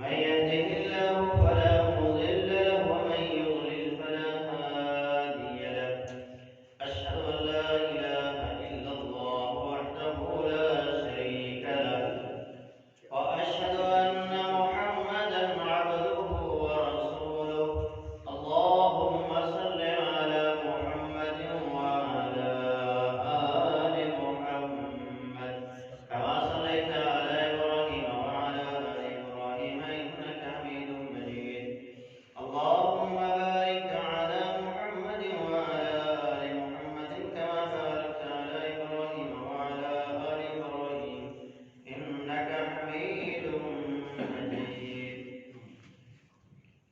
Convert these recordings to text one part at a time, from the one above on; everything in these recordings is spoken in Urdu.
من يهده الله فلا مضل له ومن يضلل فلا هادي له. أشهد أن لا إله إلا الله وحده لا شريك له وأشهد أن محمدا عبده ورسوله. اللهم صل على محمد وعلى آل محمد كما صليت على إبراهيم وعلى آل إبراهيم إنك حميد مجيد. اللهم بارك على محمد وعلى آل محمد كما باركت على إبراهيم وعلى آل إبراهيم إنك حميد مجيد.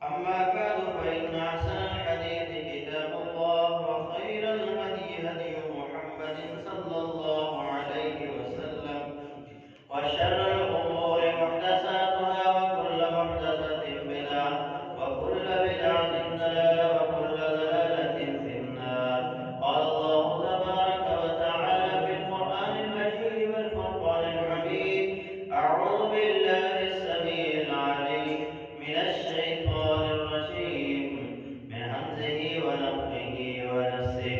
أما بعد فإن أحسن الحديث كتاب الله وخير الهدي هدي محمد صلى الله عليه وسلم وشر الأمور محدثاتها وكل محدثة بدعة وكل بدعة ضلالة وكل ضلالة في النار. قال الله تبارك وتعالى في القرآن المجيد والفرقان الحميد: أعوذ بالله السميع العليم من الشيطان الرجيم من همزه ونفخه ونفسه.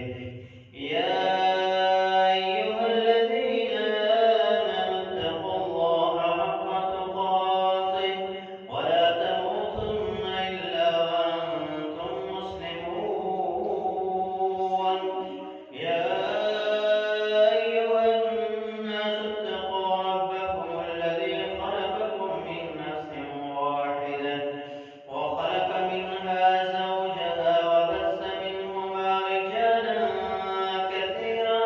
يا أيها الذين آمنوا اتقوا الله حق تقاته ولا تموتن إلا وأنتم مسلمون. يا أيها الناس اتقوا ربكم الذي خلقكم من نفس واحدة وخلق منها زوجها وبث منهما رجالا كثيرا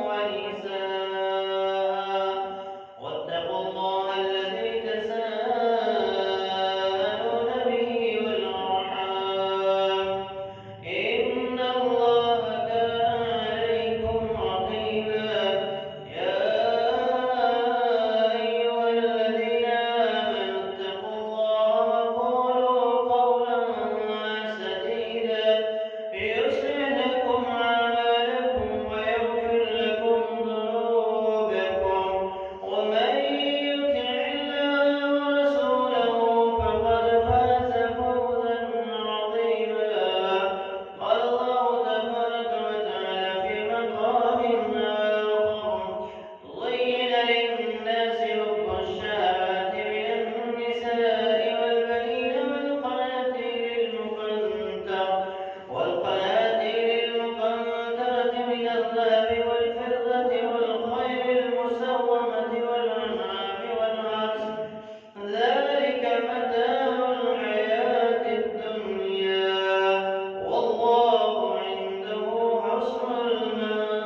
ونساء. واتقوا الله الذي تساءلون به والأرحام إن الله كان عليكم رقيبا. يا أيها الذين آمنوا اتقوا الله وقولوا قولا سديدا يصلح لكم أعمالكم ويغفر لكم ذنوبكم ومن يطع الله ورسوله فقد فاز فوزا عظيما. قال الله تبارك وتعالى في مقام آخر: زين للناس حب الشهوات من النساء والبنين والقناطير المقنطرة من الذهب والفضة والخيل المسومة والأنعام والحرث ذلك متاع الحياة الدنيا والله عنده حسن المآب.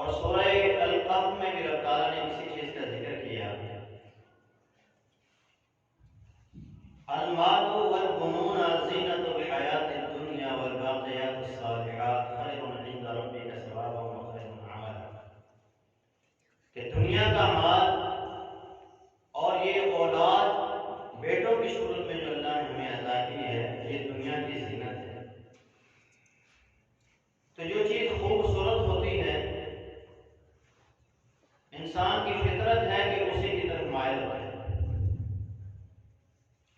اور سورہ القلم میں بھی رب تعالیٰ نے اسی چیز کا ذکر کیا، المال والبنون زینۃ الحیات الدنیا والباقیات الصالحات خیر عند ربک ثوابا وخیر عملا، کہ دنیا کا مال اور یہ اولاد بیٹوں کی صورت میں جو اللہ نے ہمیں عطا کی ہے، یہ دنیا کی زینت ہے۔ تو جو چیز خوبصورت ہوتی ہے انسان کی فطرت ہے کہ اسی کی طرف مائل ہوتا ہے،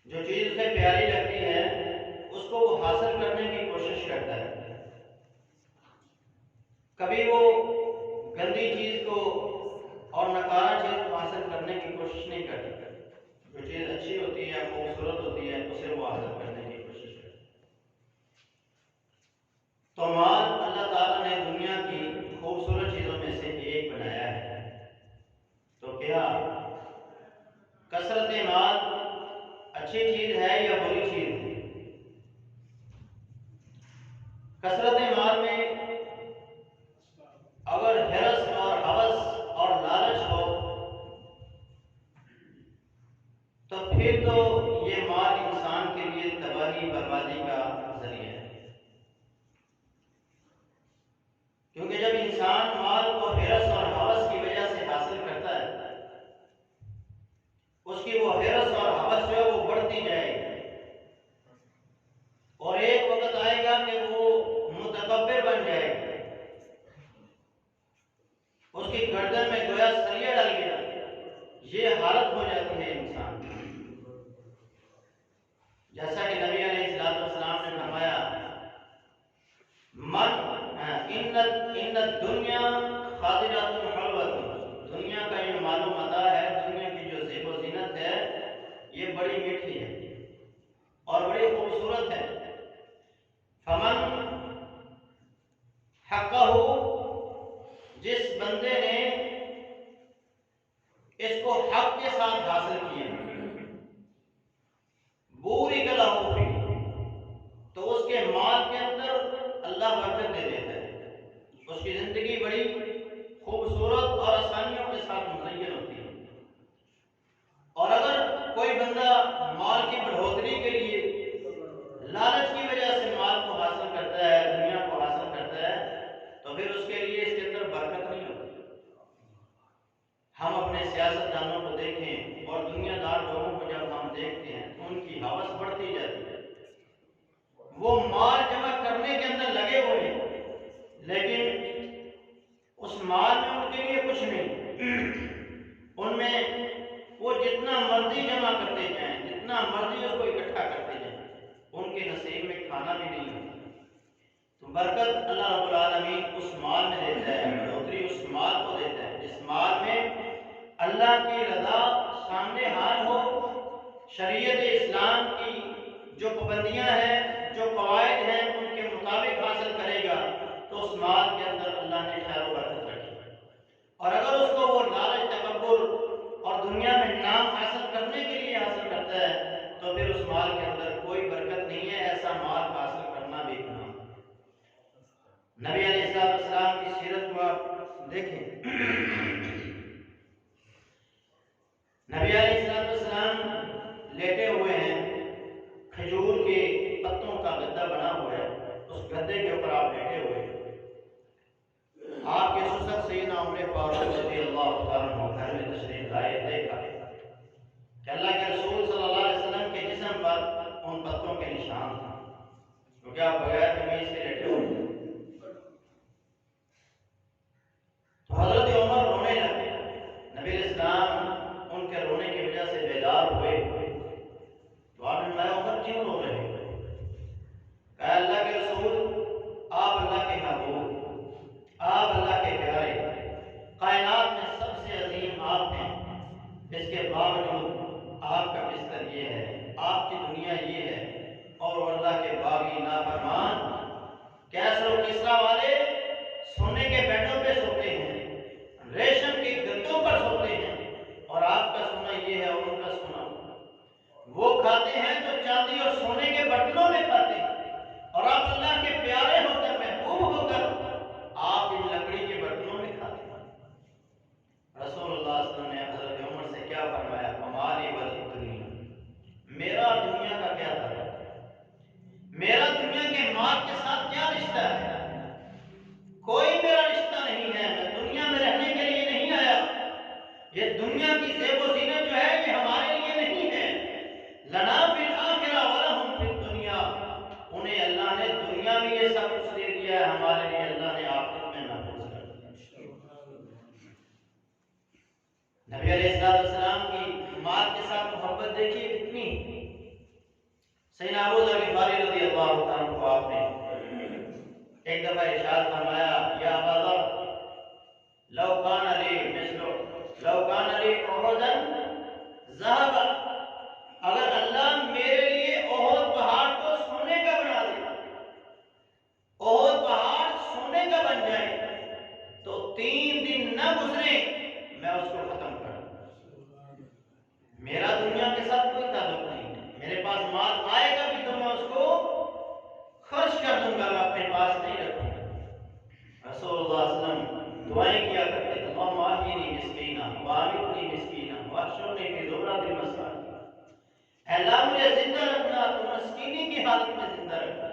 جو چیز اسے پیاری لگتی ہے اس کو وہ حاصل کرنے کی کوشش کرتا ہے، کبھی وہ گندی چیز کو اور نکارہ چیز کو حاصل کرنے کی کوشش نہیں کرتا، جو چیز اچھی ہوتی ہے خوبصورت ہوتی ہے اسے وہ حاصل کرنے کی کوشش کرتا ہے۔ تو مال اللہ تعالیٰ نے دنیا کی خوبصورت چیزوں میں سے ایک بنایا ہے۔ تو کیا کثرت مال اچھی چیز ہے یا بری چیز ہے؟ کثرت مال میں اگر حرص اور ہوس اور لالچ ہو تو پھر تو یہ مال انسان کے لیے تباہی بربادی کا ذریعہ ہے، کیونکہ جب انسان مال کو حرص اور ہوس کی وجہ سے حاصل کرتا ہے، اس کی وہ حرص اور ہوس جو ہے وہ بڑھتی جائے گی، اور ایک وقت آئے گا کہ وہ متکبر بن جائے گا، اس کی گردن میں گویا سریا ڈل گیا، یہ حالت ہو جاتی ہے انسان کی۔ جیسا کہ نبی علیہ السلام نے فرمایا، ان الدنیا خاطرۃ حلوۃ، دنیا کا یہ مال و متاع ہے، دنیا کی جو زیب و زینت ہے یہ بڑی میٹھی ہے اور بڑی خوبصورت ہے۔ فمن حقہ، جس بندے نے اس کو حق کے ساتھ حاصل کیا، بورک لہ فیہ، تو اس کے مال کے اندر اللہ برکت دے دیتا ہے، اس کی زندگی بڑی خوبصورت اور آسانیوں کے ساتھ مزین ہوتی ہے۔ اور اگر کوئی بندہ مال کی بڑھوتری کے لیے لالچ کی وجہ سے مال کو حاصل کرتا ہے، دنیا کو حاصل کرتا ہے، تو پھر اس کے لیے اس کے اندر برکت نہیں ہوتی۔ ہم اپنے سیاست دانوں کو دیکھیں اور دنیا دار لوگوں کو جب ہم دیکھتے ہیں تو ان کی ہوس بڑھتی جاتی ہے، وہ مال جمع کرنے کے اندر لگے ہوئے ہیں، لیکن اس مال میں ان کے لیے کچھ نہیں، ان میں وہ جتنا مرضی جمع کرتے جائیں، جتنا مرضی اس کو اکٹھا کرتے جائیں، ان کے نصیب میں کھانا بھی نہیں ہوتا۔ تو برکت اللہ رب العالمین اس مال میں دیتا ہے، بڑھوتری اس مال کو دیتا ہے جس مال میں اللہ کی رضا سامنے حال ہو، شریعت اسلام کی جو پابندیاں ہیں، جو قواعد ہیں، ان کے مطابق حاصل کرے گا تو اس مال کے اندر اللہ نے خیر و برکت رکھی۔ اور اگر اس کو وہ لالچ، تکبر اور دنیا میں نام حاصل کرنے کے لیے حاصل کرتا ہے تو پھر اس مال کے اندر کوئی برکت نہیں ہے، ایسا مال حاصل کرنا بھی گناہ۔ نبی علیہ السلام کی سیرت کو آپ دیکھیں، نبی علیہ السلام لیٹے ہوئے ہیں، کھجور کے پتوں کا گدا بنا ہوا ہے، اس گدے کے اوپر آپ لیٹے ہوئے ہیں، آپ کے سسر سیدنا عمر فاروق رضی اللہ تعالیٰ عنہ گھر میں تشریف لائے، دیکھا کہ اللہ کے رسول صلی اللہ علیہ وسلم کے جسم پر ان پتوں کے نشان تھا، کیونکہ آپ بغیر قمیض کے لیٹے ہوئے ہیں۔ تو کیا ہے ہمارے لیے اللہ نے آخرت میں محفوظ کر دیا۔ نبی علیہ السلام کی مال کے ساتھ محبت دیکھیے کتنی۔ سیدنا ابو ذر غفاری رضی اللہ عنہ کو آپ نے ایک دفعہ ارشاد فرمایا، یا ابا ذر لو کان لی احدا ذهبا، اگر اللہ میرے لیے احد پہاڑ کو سونے کا بنا دے، احد پہاڑ سونے کا بن جائے تو 3 دن نہ گزرے میں اس کو ختم کر دوں۔ میرا دنیا کے ساتھ کوئی تعلق نہیں ہے، میرے پاس مال آئے گا بھی تو میں اس کو خرچ کر دوں گا، میں اپنے پاس نہیں رکھوں گا۔ رسول اللہ صلی اللہ علیہ وسلم دعائیں کیا کرتے تھے، اللہم احیینی مسکینا وامتنی مسکینا واحشرنی فی زمرۃ المساکین، اے اللہ مجھے زندہ رکھنا تو مسکینی کی حالت میں زندہ رکھنا،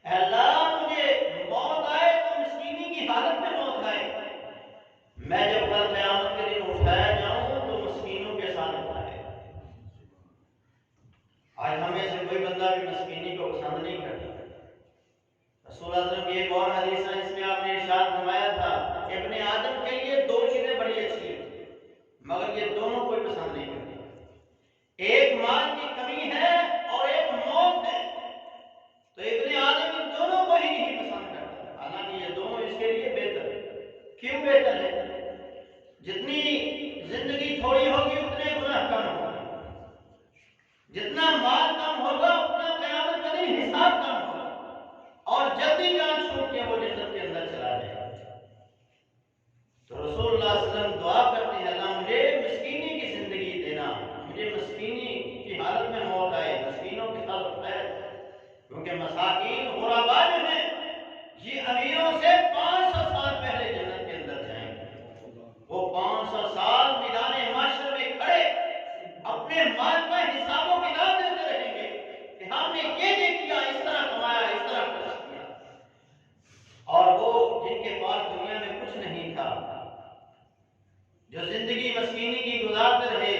اے اللہ مجھے موت آئے تو مسکینی کی حالت میں موت آئے، میں جب کل قیامت کے دن اٹھایا جاؤں تو مسکینوں کے ساتھ اٹھائے۔ آج ہمیں سے کوئی بندہ بھی مسکینی کو پسند نہیں کرتا۔ رسول اللہ صلی اللہ علیہ وسلم کی ایک اور حدیث ہے، اس میں آپ نے ارشاد فرمایا تھا، ابن آدم کے لیے 2 چیزیں بڑی اچھی ہیں مگر یہ دونوں کوئی پسند نہیں کرتے، ایک مال کی کمی ہے اور ایک موت ہے، تو ابن آدم ان دونوں کو ہی نہیں پسند کرتا، حالانکہ یہ دونوں اس کے لیے بہتر ہے۔ کیوں بہتر ہے؟ جتنی زندگی تھوڑی ہوگی اتنے گناہ کم ہوگا، جتنا مال کم ہوگا اتنا قیامت کا دن حساب کم ہوگا، اور جلدی جان چھوٹ کے وہ جنت کے اندر چلا جائے گا۔ تو رسول اللہ صلی اللہ علیہ وسلم دعا کرتے ہیں، اللہ مجھے مسکینی کی زندگی دینا، مجھے مسکینی کی حالت میں موت آئے، مسکینوں کے ساتھ اٹھائے، کیونکہ مساکین غربا جو ہیں یہ امیروں سے 500 سال پہلے جنت کے اندر جائیں گے۔ وہ 500 سال میدان معاشر میں کھڑے اپنے مال کا حساب و کتاب دیتے رہیں گے کہ ہم نے یہ کیا، اس طرح کمایا، اس طرح خرچ کیا، اور وہ جن کے پاس دنیا میں کچھ نہیں تھا، جو زندگی مسکینی کی گزارتے رہے،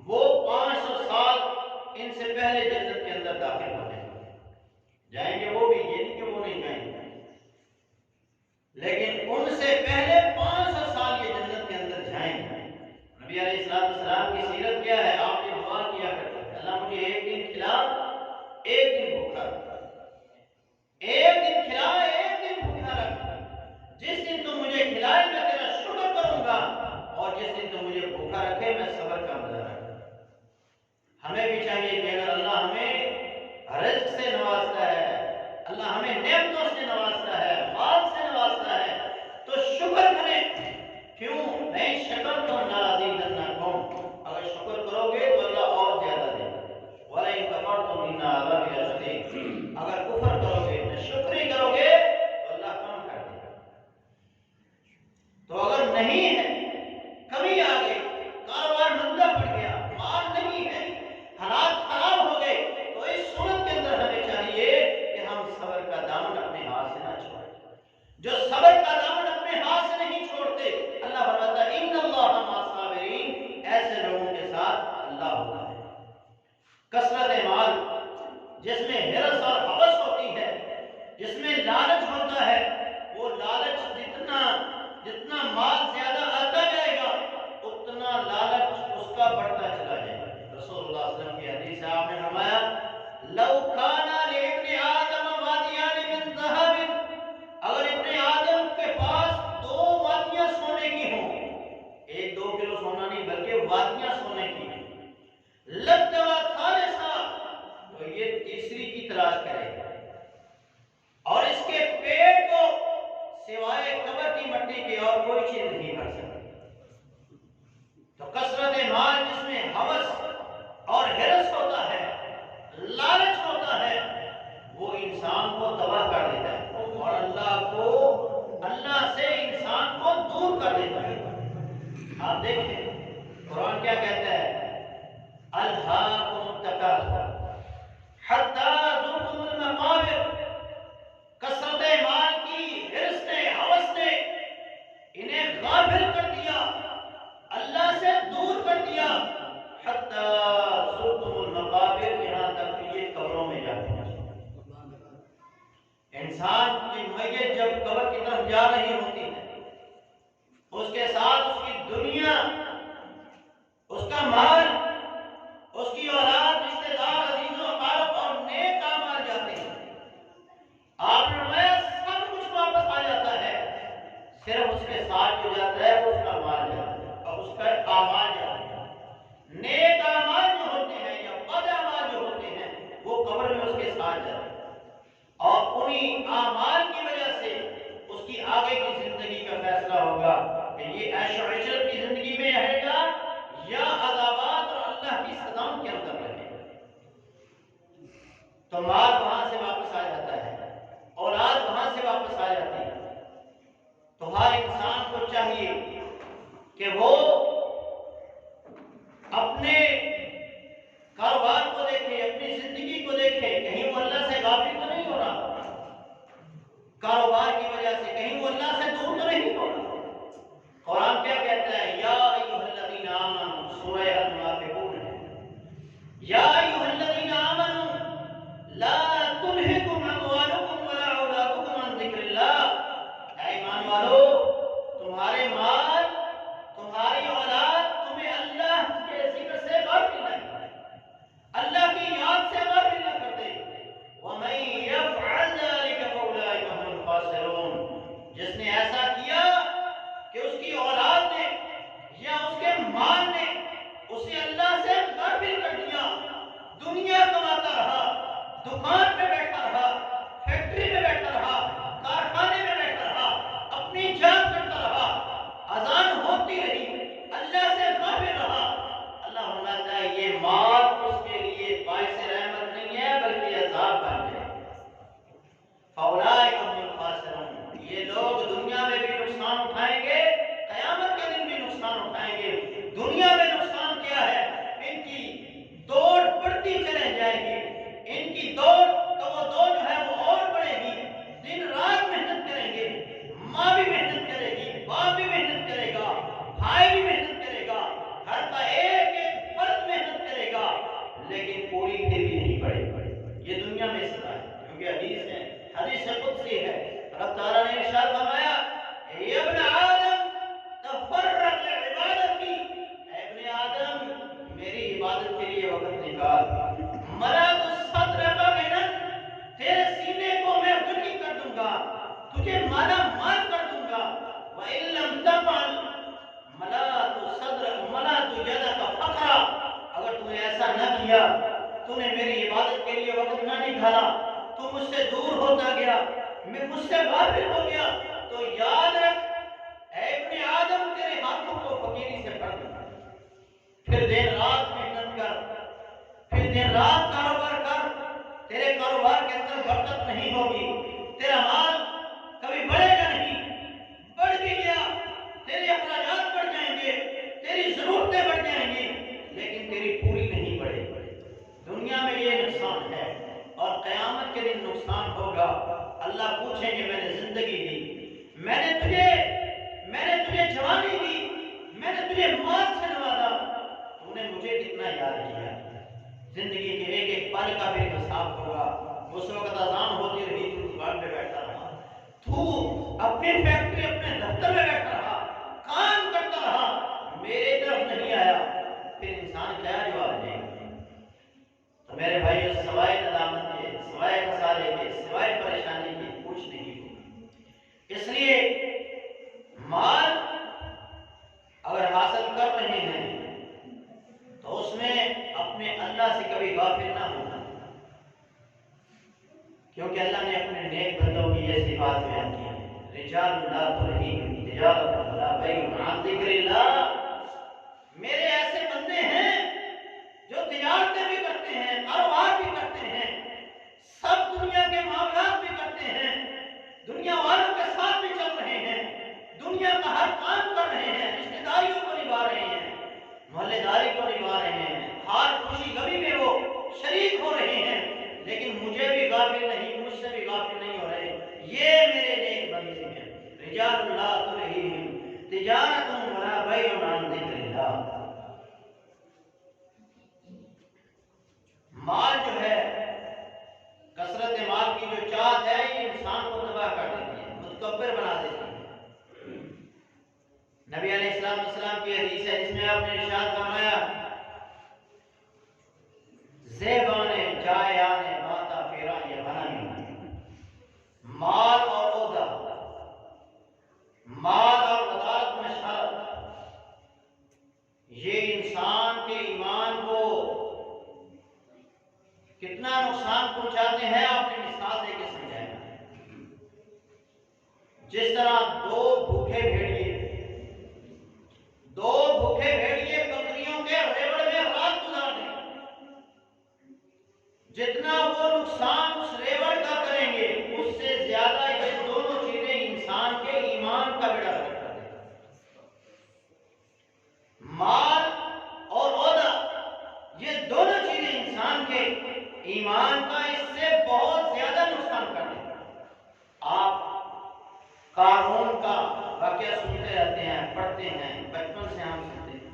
وہ 500 سال ان سے پہلے جنت کے اندر داخل ہو جائیں گے، وہ بھی یہ نہیں کہ وہ نہیں جائیں گے، لیکن ان سے پہلے 500 سال یہ جنت کے اندر جائیں گے۔ نبی علیہ السلام کی سیرت کیا ہے؟ آپ نے دعا کیا کرتے ہیں، اللہ مجھے ایک دن کھلا، ایک دن بھوکا رکھ، ایک دن کھلا، ایک دن بھوکا رکھ، جس دن تو مجھے کھلائے میں تیرا شکر کروں گا، اور جس دن تو مجھے بھوکا رکھے میں صبر کا مظاہرہ کروں گا۔ ہمیں بھی چاہیے کہ اگر اللہ ہمیں رزق سے نوازتا ہے، انسان کی میت جب قبر کی طرف جا رہی ہوتی ہے، اس کے ساتھ اس کی دنیا، اس کا مال، اس کی اولاد، رشتے دار، عزیز و اقارب اور نیک اعمال جاتے ہیں۔ آپ نے فرمایا سب کچھ واپس آ جاتا ہے، صرف اس کے ساتھ جو جاتا ہے وہ اس کا مال جاتا ہے اور اس کا اعمال جاتا ہے۔ نیک اعمال جو ہوتے ہیں یا بد اعمال جو ہوتے ہیں وہ قبر میں اس کے ساتھ جاتے ہیں، اور انہی اعمال کی وجہ سے اس کی آگے کی زندگی کا فیصلہ ہوگا کہ یہ عیش و عشرت کی زندگی میں رہے گا یا عذابات اور اللہ کی سزاؤں کے اندر رہے گا۔ تو مال وہاں سے واپس آ جاتا ہے، اولاد وہاں سے واپس آ جاتی ہے۔ تو ہر انسان کو چاہیے کہ وہ اپنے کاروبار کو دیکھے، اپنی زندگی کو دیکھے، کہیں وہ اللہ سے غافل تو نہیں ہو رہا، کاروبار کی وجہ سے کہیں وہ اللہ سے دور تو نہیں ہو رہا۔ قرآن کیا کہتا ہے؟ یا ایھا الذین آمنوا، سورہ المنافقون ہے، یا ایھا الذین آمنوا لا تلہکم اموالکم ولا اولادکم عن ذکر اللہ، اے ایمان والو تمہارے مال، تمہاری اولاد تمہیں اللہ کے ذکر سے غافل نہ کرے، اللہ کی یاد سے غافل نہ کر دے۔ وَمَن يَفْعَلْ ذَلِكَ فَأُولَٰئِكَ هُمُ الْخَاسِرُونَ، جس نے ایسا کیا کہ اس کی اولاد نے یا اس کے مال نے اسے اللہ سے غافل کر دیا، دنیا کماتا رہا، دکان پہ بیٹھا رہا، فیکٹری میں بیٹھا رہا، کارخانے میں بیٹھا رہا، اپنی جاب کرتا رہا، اذان ہوتی رہی، اللہ سے غافل رہا، اللہ فرماتا ہے یہ مال اس کے لیے باعث رحمت نہیں ہے بلکہ عذاب بن جائے۔ فَأُولَٰئِکَ هُمُ الْخَاسِرُونَ، یہ لوگ دنیا میں بھی نقصان اٹھائیں گے، قیامت کے دن بھی نقصان اٹھائیں گے۔ دنیا میں نقصان کیا ہے؟ ان کی دوڑ بڑھتی چلے جائے گی، ان کی دوڑ تو وہ دوڑ جو ہے وہ اور بڑھے گی، دن رات محنت کریں گے، ماں بھی محنت کرے گی، باپ بھی محنت کرے گا، بھائی بھی محنت کرے گا، گھر کا ایک ایک فرد محنت کرے گا، لیکن پوری پھر بھی نہیں پڑے گی۔ یہ دنیا میں سزا ہے، کیونکہ حدیث ہے، حدیث قدسی ہے، رب تعالیٰ نے ارشاد فرمایا اے ابن آدم تفرغ لعبادتی، اے ابن آدم میری عبادت کے لیے وقت نکال، ملأت صدرک غنى، تیرے سینے کو میں غنی کر دوں گا، تجھے مالا مال کر دوں گا، وَإِن لَّمْ تَفْعَلْ ملأت یدک فقرا، اگر تم نے ایسا نہ کیا، تم نے میری عبادت کے لیے وقت نہ نکالا، تو مجھ سے دور ہوتا گیا، میں مجھ سے غافل ہو گیا، تو یاد رکھ اے ابن آدم تیرے ہاتھوں کو فقیری سے بھر دوں گا۔ پھر دن رات محنت کر، پھر دن رات کاروبار کر، تیرے کاروبار کے اندر برکت نہیں ہوگی، تیرا مال کبھی بڑھے گا نہیں، بڑھ بھی گیا تیرے اخراجات بڑھ جائیں گے، تیری ضرورتیں بڑھ جائیں گی، لیکن تیری پوری نہیں بڑھے گی۔ دنیا میں یہ نقصان ہے اور قیامت کے دن نقصان ہوگا۔ اللہ پوچھیں گے میں نے زندگی دی، میں نے تجھے جوانی دی، میں نے تجھے مال سے نوازا، تو نے مجھے کتنا یاد کیا؟ زندگی کے ایک ایک پل کا بھی حساب ہوگا۔ اس وقت اذان ہوتی رہی تو دکان پہ بیٹھا رہا، تو اپنی فیکٹری اپنے دفتر میں بیٹھا رہا، کام کرتا رہا، میرے طرف نہیں آیا، پھر انسان کیا جواب دے گا؟ تو میرے بھائیو سوائے ندامت کے، سوائے خسارے کے، سوائے پریشانی کے کچھ نہیں ہوگا۔ اس لیے مال اگر حاصل کر رہے ہیں تو اس میں اپنے اللہ سے کبھی غافل نہ ہونا، کیونکہ اللہ نے اپنے نیک بندوں کی یہ صفات بیان کی ہیں، رجال لا تلہیہم تجارۃ ولا بیع عن ذکر اللہ، میرے ایسے بندے ہیں جو تجارتیں بھی کرتے ہیں، کاروبار بھی کرتے ہیں، سب دنیا کے معاملات بھی کرتے ہیں، دنیا والوں کے ساتھ بھی چل رہے ہیں، دنیا کا ہر کام کر رہے ہیں، رشتہ داریوں کو نبھا رہے ہیں، محلے داری کو نبھا رہے ہیں، ہر خوشی غمی میں وہ شریک ہو رہے ہیں، لیکن مجھے بھی غافل نہیں، مجھ سے بھی غافل نہیں ہو رہے، یہ میرے نیک بندے ہیں۔ رجال لا تلہیہم تجارۃ ولا بیع عن ذکر اللہ۔ مال جو ہے، کثرت مال کی جو چاہت ہے، یہ انسان جس طرح دو بھوکے بھیڑیے بکریوں کے ریوڑ میں رات گزار دیں، جتنا وہ نقصان اس ریوڑ کا کریں گے اس سے زیادہ یہ دونوں چیزیں انسان کے ایمان کا بیڑا غرق کر دیں۔ مال اور عہدہ، یہ دونوں چیزیں انسان کے ایمان کا اس سے بہت زیادہ نقصان کر دیں۔ آپ قارون کا واقعہ سنتے رہتے ہیں، پڑھتے ہیں، بچپن سے ہم سنتے ہیں۔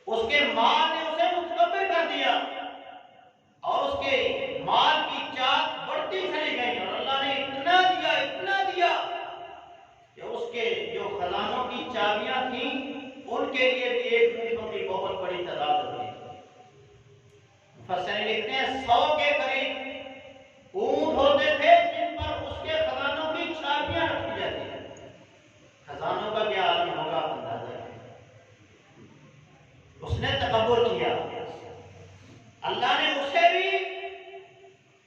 اس کے مال نے اسے متکبر کر دیا اور اس کے مال کی چاک بڑھتی چلی گئی، اور اللہ نے اتنا دیا کہ اس کے جو خزانوں کی چابیاں تھیں ان کے لیے بھی ایک اونٹوں کی بہت بڑی تعداد ہوئی۔ مفسرین لکھتے ہیں 100 کے قریب اونٹ ہوتے تھے جن پر اس کے خزانوں کی چابیاں رکھی جاتی ہیں۔ خزانوں کا کیا عالم ہوگا اندازہ ہے۔ اس نے تکبر کیا، اللہ نے اسے بھی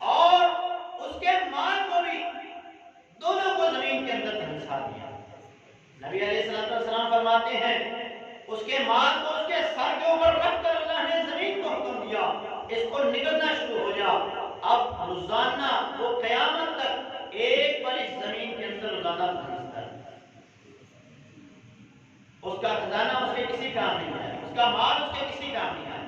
اور اس کے مال کو بھی، دونوں کو زمین کے اندر دھنسا دیا۔ نبی علیہ السلام فرماتے ہیں اس کے مال کو اس کے سر کے اوپر رکھ کر اللہ نے زمین کو حکم دیا اس کو نکلنا شروع ہو جا۔ اب روزانہ وہ قیامت تک ایک بار اس زمین کے اندر روزانہ دھنستا ہے۔ اس کا خزانہ اس کے کسی کام نہیں ہے، اس کا مال اس کے کسی کام نہیں ہے۔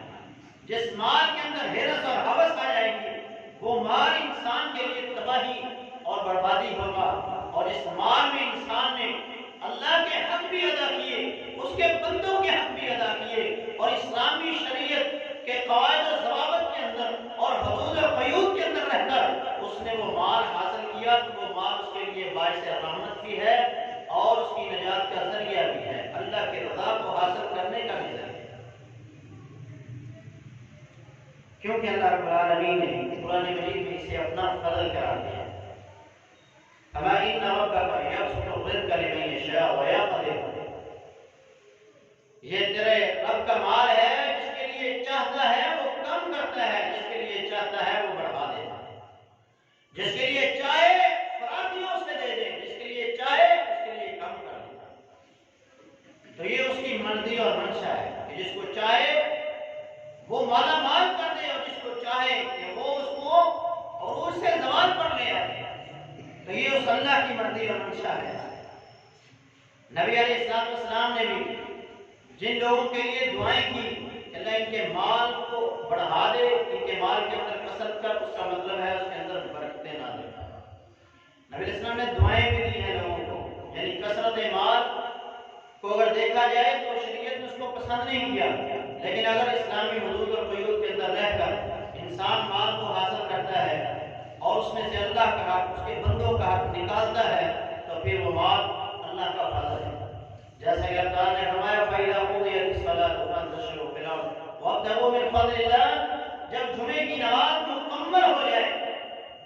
جس مال کے اندر حیرت اور ہوس آ جائے گی وہ مال انسان کے لیے تباہی اور بربادی ہوگا، اور اس مال میں انسان نے اللہ کے حق بھی ادا کیے، اس کے بندوں کے حق بھی ادا کیے، اور اسلامی شریعت کے قواعد و ضوابط کے اندر اور حدود و قیود کے اندر رہ کر اس نے وہ مال حاصل کیا تو وہ مال اس کے لیے باعث رحمت بھی ہے اور اس کی نجات کا ذریعہ بھی ہے، اللہ کے رضا کو حاصل کرنے کا بھی ذریعہ ہے۔ کیونکہ اللہ رب العالمین نے قرآن مجید میں اسے اپنا فضل قرار دیا۔ اما ان ربک یبسط الرزق لمن یشاء ویقدر، یہ تیرے رب کا مال ہے، جس کے لیے چاہتا ہے وہ کم کرتا ہے، جس کے لیے چاہتا ہے وہ بڑھا دیتا ہے، جس کے لیے چاہے فراتیوں سے دے دے، جس کے لیے چاہے اس کے لیے کم کر دے۔ تو یہ اس کی مرضی اور منشا ہے کہ جس کو چاہے وہ مالا مال کر دے، اور جس کو چاہے کہ وہ اس کو عروج سے زوال پر لے آئے۔ تو یہ اس اللہ کی مرضی اور منشا ہے۔ نبی علیہ السلام نے بھی جن لوگوں کے لیے دعائیں کی کہ اللہ ان کے مال کو بڑھا دے، ان کے مال کے اندر کثرت کر، اس کا مطلب ہے اس کے اندر برکتیں نہ دے۔ نبی علیہ السلام نے دعائیں بھی دی ہیں لوگوں کو، یعنی کثرت مال کو اگر دیکھا جائے تو شریعت نے اس کو پسند نہیں کیا، لیکن اگر اسلامی حدود اور قیود کے اندر رہ کر انسان مال کو حاصل کرتا ہے اور اس میں سے اللہ کا حق، اس کے بندوں کا حق نکالتا ہے تو پھر وہ مال اللہ کا فضل ہے۔ جیسا کہ اللہ تعالیٰ نے فرمایا فَإِذَا قُضِيَتِ الصَّلَاةُ فَانتَشِرُوا فِي الْأَرْضِ وَابْتَغُوا مِن فَضْلِ اللَّهِ، جب جمعے کی نماز مکمل ہو جائے،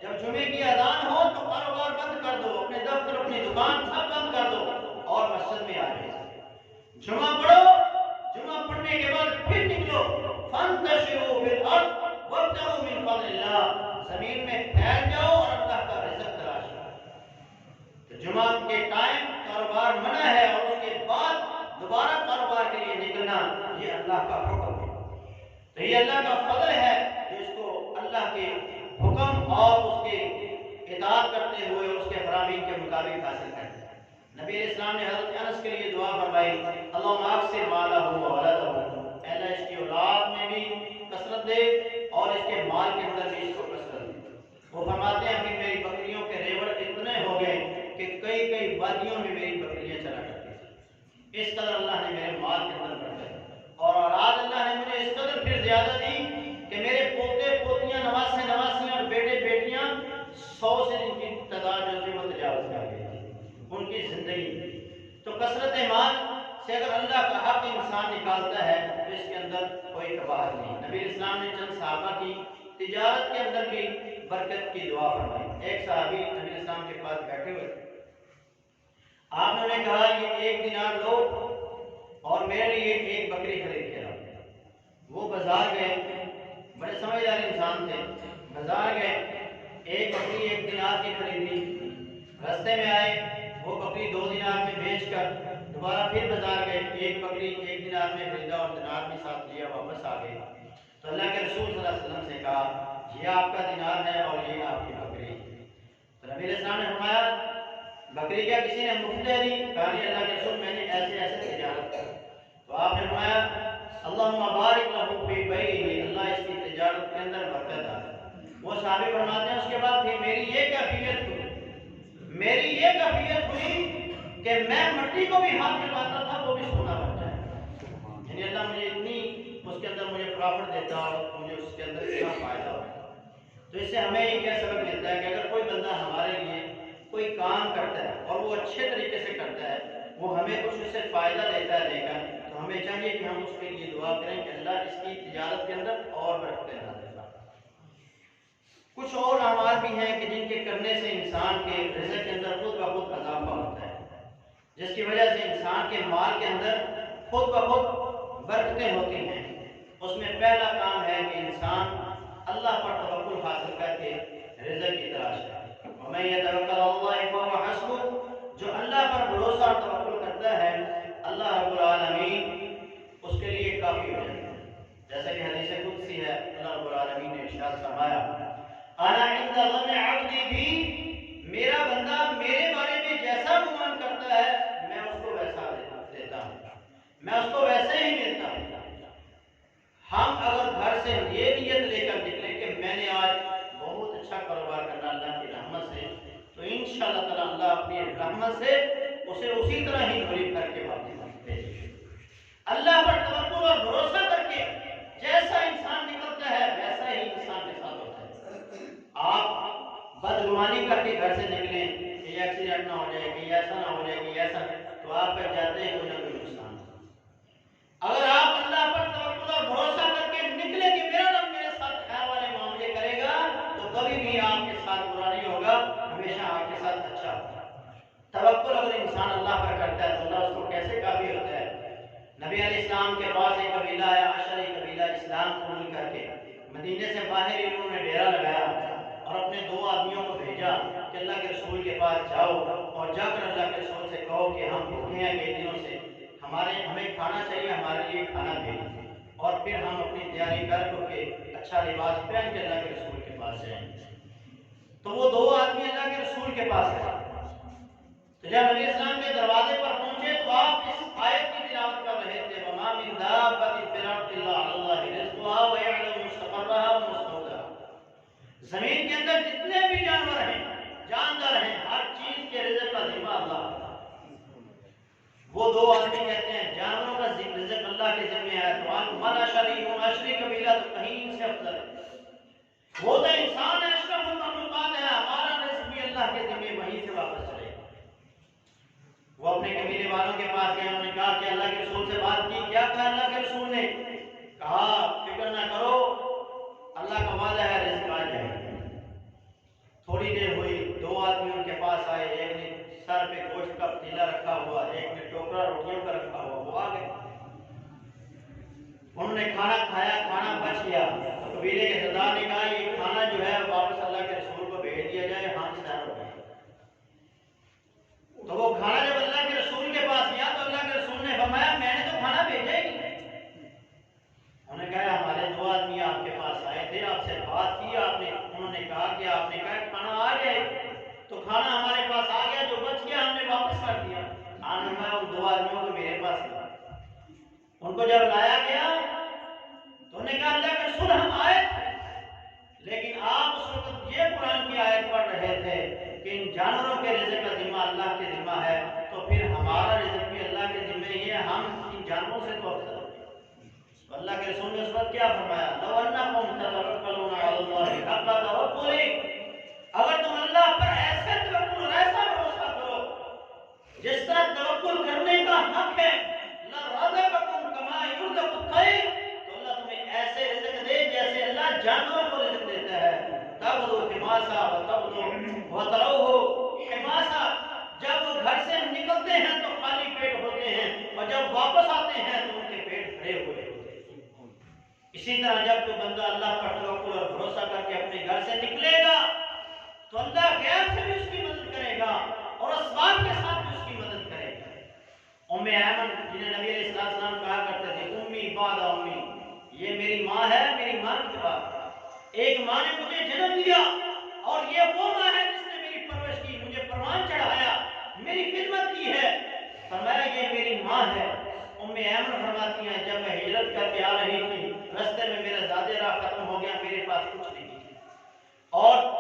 جب جمعے کی اذان ہو تو کاروبار بند کر دو، اپنے دفتر، اپنی دکان سب بند کر دو اور مسجد میں آ جائے۔ جمعہ پڑھو، جمعہ پڑھنے کے بعد پھر نکلو، فَانتَشِرُوا فِي الْأَرْضِ وَابْتَغُوا مِن فَضْلِ اللَّهِ، زمین میں پھیل جاؤ اور اللہ کا رزق تلاش کرو۔ تو جمعہ کے ٹائم کاروبار منع ہے اور اس کے بعد دوبارہ کاروبار کے لیے نکلنا یہ اللہ کا حکم ہے۔ تو یہ اللہ کا فضل ہے جو اس کو اللہ کے حکم اور اس کے اطاعت کرتے ہوئے اس کے فرامین کے مطابق حاصل کرتے ہیں۔ نبی علیہ السلام نے حضرت انس کے لیے دعا فرمائی اللہم اکثر مالہ وولدہ، اے اللہ اس کی اولاد میں بھی کثرت دے اور اس کے مال کے اندر بھی اس کو کثرت دے۔ وہ فرماتے ہیں پھر میری بکریوں کے ریوڑ اتنے ہو گئے کہ کئی کئی وادیوں میں میری بکریاں چلا کرتی تھیں۔ اس قدر اللہ نے میرے مال کے اندر بڑھایا، اور اولاد اللہ نے مجھے اس قدر پھر زیادہ دی کہ میرے پوتے پوتیاں، نواسے نواسیاں اور بیٹے بیٹیاں 100 سے جن کی تعداد جو تھی وہ تجاوز کر گئی تھی ان کی زندگی۔ تو کثرت مال سے اگر اللہ کا حق انسان نکالتا ہے تو اس کے اندر کوئی کباہت نہیں۔ نبی اسلام نے چند صحابہ کی تجارت کے اندر بھی برکت کی دعا فرمائی۔ ایک صحابی نبی اسلام کے پاس بیٹھے ہوئے تھے، آپ نے انہیں کہا یہ 1 دینار لو اور میرے لیے 1 بکری خرید کے لاؤ۔ وہ بازار گئے، بڑے سمجھدار انسان تھے، بازار گئے، 1 بکری 1 دینار کی خریدی، رستے میں آئے بکری 2 دینار میں بیچ کر دوبارہ پھر بازار گئے، ایک بکری 1 دینار میں خریدا اور دینار بھی ساتھ لیا، واپس آ گئے تو اللہ کے رسول صلی اللہ علیہ وسلم سے کہا یہ آپ کا دینار ہے اور یہ آپ کی بکری۔ تو نبی علیہ السلام نے فرمایا بکری کیا کسی نے مفت دے دی؟ کہا نہیں اللہ کے رسول میں نے ایسے ایسے تجارت کی۔ تو آپ نے فرمایا اللہم بارک لہ فی بیعہ، اللہ اس کی تجارت کے اندر برکت ڈالے۔ وہ صحابی فرماتے ہیں اس کے بعد پھر میری یہ کیفیت ہوئی کہ میں مٹی کو بھی ہاتھ لگاتا تھا وہ بھی سونا بن جائے، یعنی اللہ مجھے اتنی اس کے اندر مجھے پرافٹ دیتا اور مجھے اس کے اندر اتنا فائدہ ہوتا۔ تو اس سے ہمیں یہ کیا سبق ملتا ہے کہ اگر کوئی بندہ ہمارے لیے کوئی کام کرتا ہے اور وہ اچھے طریقے سے کرتا ہے، وہ ہمیں کچھ اس سے فائدہ دیتا ہے لے کر، تو ہمیں چاہیے کہ ہم اس کے لیے دعا کریں کہ اللہ اس کی تجارت کے اندر اور برکتیں ڈالے۔ کچھ اور اعمال بھی ہیں کہ جن کے کرنے سے انسان کے رزق کے اندر خود بخود اضافہ ہوتا ہے، جس کی وجہ سے انسان کے مال کے اندر خود بخود برکتیں ہوتی ہیں۔ اس میں پہلا کام ہے کہ انسان اللہ پر توکل حاصل کر کے رزق کی تلاش کرے۔ وَمَن يَتَوَکَّلْ عَلَى اللَّهِ فَهُوَ حَسْبُهُ، جو اللہ پر بھروسہ اور توکل کرتا ہے اللہ رب العالمین اس کے لیے کافی ہو جاتا ہے۔ جیسا کہ حدیث قدسی ہے، اللہ رب العالمین نے ارشاد فرمایا انا عند ظن عبدی بھی، میرا بندہ میرے بارے میں جیسا گمان کرتا ہے میں اس کو ویسا دیتا ہوں، میں اس کو ویسے ہی ملتا ہوں۔ ہم اگر گھر سے یہ نیت لے کر نکلیں کہ میں نے آج بہت اچھا کاروبار کرنا اللہ کی رحمت سے، تو انشاءاللہ تعالی اللہ اپنی رحمت سے اسے اسی طرح ہی غریب کر کے واپس بھیجے گا۔ اللہ پر توکل اور بھروسہ کر کے جیسا انسان نکلتا ہے ویسا ہی انسان کے ساتھ ہوتا ہے۔ آپ بدگمانی کر کے گھر سے نکلیں کہ ایکسیڈنٹ نہ ہو جائے، کہ ایسا نہ ہو جائے، کہ ایسا، تو آپ کر جاتے ہیں کوئی نہ کوئی نقصان۔ اگر آپ اللہ پر توکل اور بھروسہ کر کے نکلے کہ میرا رب میرے ساتھ خیر والے معاملے کرے گا، تو کبھی بھی آپ کے ساتھ برا نہیں ہوگا، ہمیشہ آپ کے ساتھ اچھا ہوگا۔ توکل اگر انسان اللہ پر کرتا ہے تو اللہ اس کو کیسے کافی ہوتا ہے۔ نبی علیہ السلام کے پاس ایک قبیلہ آیا، عشری قبیلہ، اسلام قبول کر کے مدینے سے باہر ہی انہوں نے ڈیرا لگایا اور اپنے 2 آدمیوں کو بھیجا کہ اللہ کے رسول کے پاس جاؤ اور جا کر اللہ کے رسول سے کہو کہ ہم بھوکے ہیں کئی دنوں سے، ہمیں کھانا چاہیے، ہمارے لیے کھانا بھیجیں، اور پھر ہم اپنی تیاری کر کے اچھا لباس پہن کے اللہ کے رسول کے پاس جائیں۔ تو وہ 2 آدمی اللہ کے رسول کے پاس گئے، تو جب نبی اسلام کے دروازے پر پہنچے تو آپ اس آیت کی تلاوت کر رہے تھے وَمَا مِن دَابَّةٍ فِي الْأَرْضِ إِلَّا عَلَى اللَّهِ رِزْقُهَا وَيَعْلَمُ مُسْتَقَرَّهَا وَمُسْتَوْدَعَهَا، زمین کے اندر جتنے بھی جانور ہیں، جاندار ہیں، ہر چیز کے رزق کا ذمہ اللہ کا۔ وہ 2 آدمی کہتے ہیں جانوروں کا رزق اللہ کے ذمہ ہے، تو من عشری قبیلہ تو کہیں ان سے افضل ہے، وہ تو انسان ہے، اشرف المخلوقات ہے، ہمارا رزق بھی اللہ کے ذمہ، وہیں سے واپس چلے۔ وہ اپنے قبیلے والوں کے پاس گئے، انہوں نے کہا کہ اللہ کے رسول سے بات کی، کیا کہا اللہ کے رسول نے؟ کہا فکر نہ کرو، اللہ کا وعدہ ہے رزق آ جائے گا۔ تھوڑی دیر ہوئی، 2 آدمی ان کے پاس آئے، ایک نے سر پہ گوشت کا پتیلا رکھا ہوا، ایک نے ٹوکرا روٹیوں کا رکھا ہوا، وہ آ گئے، انہوں نے کھانا کھایا، کھانا بچ گیا، تو قبیلے کے سردار نے کہا یہ کھانا جو ہے واپس اللہ کے رسول کو بھیج دیا جائے، ہم سیر ہو گئے۔ تو وہ کھانا جب اللہ کے رسول کے پاس گیا تو اللہ کے رسول نے فرمایا میں نے تو کھانا بھیجا ہی نہیں۔ انہوں نے کہا ہمارے 2 آدمی آپ کے پاس آئے تھے، آپ سے بات کی، انہوں نے کہا کہ آپ نے کہا کھانا آ جائے، تو کھانا ہمارے پاس آ گیا، جو بچ گیا ہم نے واپس کر دیا۔ آنے میں ان 2 آدمیوں کو میرے پاس لایا، ان کو جب لایا گیا تو انہوں نے کہا اللہ کے رسول ہم آئے تھے، لیکن آپ اس وقت یہ قرآن کی آیت پڑھ رہے تھے کہ ان جانوروں کے رزق کا ذمہ اللہ کے ذمہ ہے، تو پھر ہمارا رزق بھی اللہ کے ذمہ ہی ہے، ہم ان جانوروں سے تو افضل ہیں۔ تو اللہ کے رسول نے اس وقت کیا فرمایا؟ لو انکم تتوکلون علی اللہ حق توکلہ، اگر تم اللہ پر ایسے توکل اور ایسا بھروسہ کرو جس طرح توکل کرنے کا حق ہے، لرزقکم کما یرزق الطیر، تو اللہ تمہیں ایسے رزق دے جیسے اللہ جانوروں کو رزق دیتا ہے۔ تغدو خماسا وتروح حماسا، جب وہ گھر سے نکلتے ہیں تو خالی پیٹ ہوتے ہیں، اور جب واپس آتے ہیں تو ان کے پیٹ بھرے ہوئے ہوتے ہیں۔ اسی طرح جب کوئی بندہ اللہ پر توکل اور بھروسہ کر کے اپنے گھر سے نکلے گا تو اللہ غیب سے بھی اس کی مدد کرے گا اور اسباب کے ساتھ بھی اس کی یہ میری ماں ہے، میری ماں کی بات۔ ایک ماں نے مجھے جنم دیا اور یہ وہ ماں ہے جس نے میری پرورش کی، مجھے پروان چڑھایا، میری خدمت کی ہے۔ فرمایا یہ میری ماں ہے۔ ام ایمن فرماتی ہیں جب میں ہجرت کر کے آ رہی تھی، رستے میں میرا زادہ راہ ختم ہو گیا، میرے پاس کچھ نہیں، اور